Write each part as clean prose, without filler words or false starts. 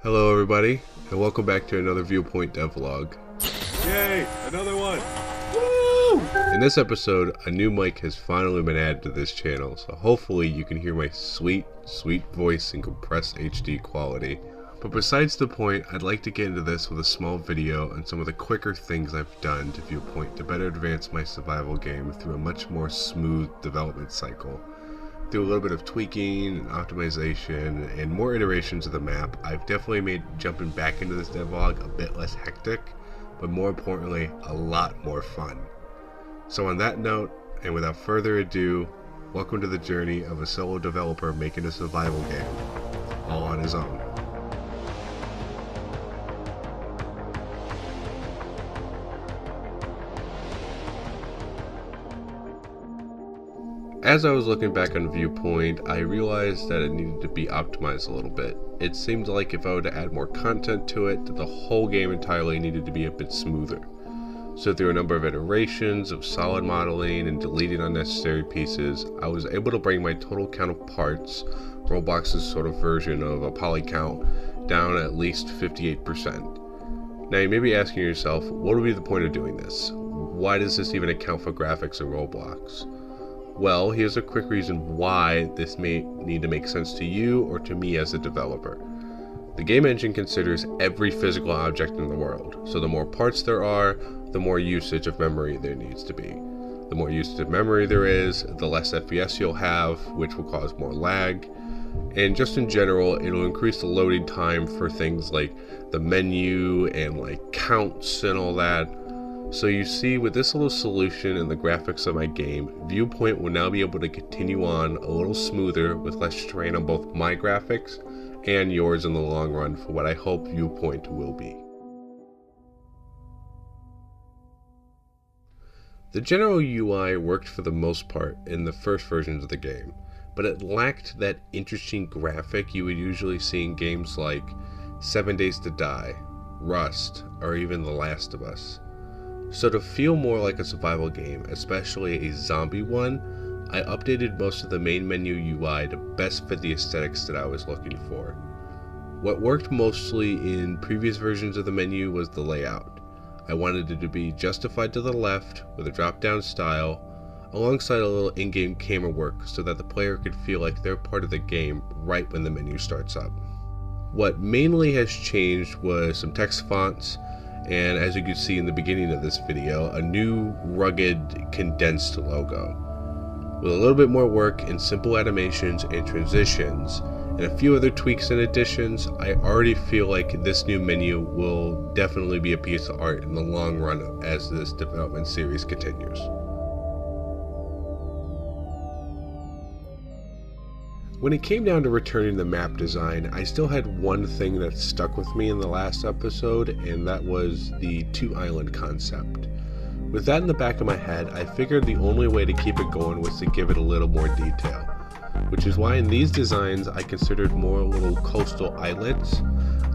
Hello everybody, and welcome back to another Viewpoint devlog. Yay, another one! Woo! In this episode, a new mic has finally been added to this channel, so hopefully you can hear my sweet voice in compressed HD quality. But besides the point, I'd like to get into this with a small video on some of the quicker things I've done to Viewpoint to better advance my survival game through a much more smooth development cycle. Through a little bit of tweaking and optimization and more iterations of the map, I've definitely made jumping back into this devlog a bit less hectic, but more importantly, a lot more fun. So on that note, and without further ado, welcome to the journey of a solo developer making a survival game, all on his own. As I was looking back on Viewpoint, I realized that it needed to be optimized a little bit. It seemed like if I were to add more content to it, that the whole game entirely needed to be a bit smoother. So through a number of iterations of solid modeling and deleting unnecessary pieces, I was able to bring my total count of parts, Roblox's sort of version of a poly count, down at least 58%. Now you may be asking yourself, what would be the point of doing this? Why does this even account for graphics in Roblox? Well, here's a quick reason why this may need to make sense to you or to me as a developer. The game engine considers every physical object in the world, so the more parts there are, the more usage of memory there needs to be. The more usage of memory there is, the less FPS you'll have, which will cause more lag, and just in general, it'll increase the loading time for things like the menu and like counts and all that. So you see, with this little solution and the graphics of my game, Viewpoint will now be able to continue on a little smoother with less strain on both my graphics and yours in the long run for what I hope Viewpoint will be. The general UI worked for the most part in the first versions of the game, but it lacked that interesting graphic you would usually see in games like 7 Days to Die, Rust, or even The Last of Us. So to feel more like a survival game, especially a zombie one, I updated most of the main menu UI to best fit the aesthetics that I was looking for. What worked mostly in previous versions of the menu was the layout. I wanted it to be justified to the left with a drop-down style, alongside a little in-game camera work so that the player could feel like they're part of the game right when the menu starts up. What mainly has changed was some text fonts, and as you can see in the beginning of this video, a new rugged condensed logo. With a little bit more work and simple animations and transitions, and a few other tweaks and additions, I already feel like this new menu will definitely be a piece of art in the long run as this development series continues. When it came down to returning the map design, I still had one thing that stuck with me in the last episode, and that was the 2-island concept. With that in the back of my head, I figured the only way to keep it going was to give it a little more detail, which is why in these designs I considered more little coastal islets.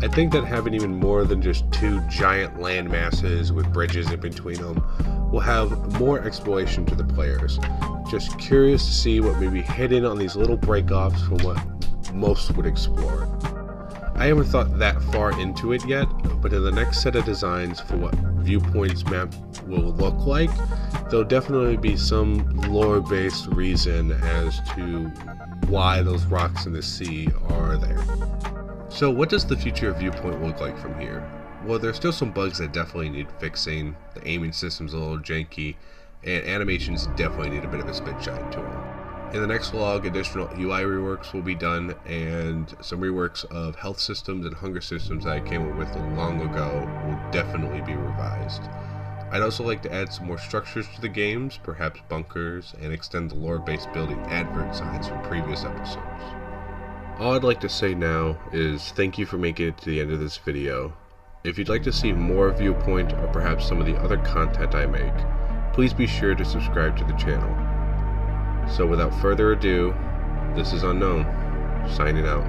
I think that having even more than just 2 giant land masses with bridges in between them will have more exploration to the players. Just curious to see what may be hidden on these little breakoffs from what most would explore. I haven't thought that far into it yet, but in the next set of designs for what Viewpoint's map will look like, there'll definitely be some lore-based reason as to why those rocks in the sea are there. So what does the future of Viewpoint look like from here? Well, there's still some bugs that definitely need fixing. The aiming system's a little janky, and animations definitely need a bit of a spit shine to them. In the next vlog, additional UI reworks will be done, and some reworks of health systems and hunger systems that I came up with long ago will definitely be revised. I'd also like to add some more structures to the games, perhaps bunkers, and extend the lore-based building advert signs from previous episodes. All I'd like to say now is thank you for making it to the end of this video. If you'd like to see more Viewpoint or perhaps some of the other content I make, please be sure to subscribe to the channel. So without further ado, this is Unknown, signing out.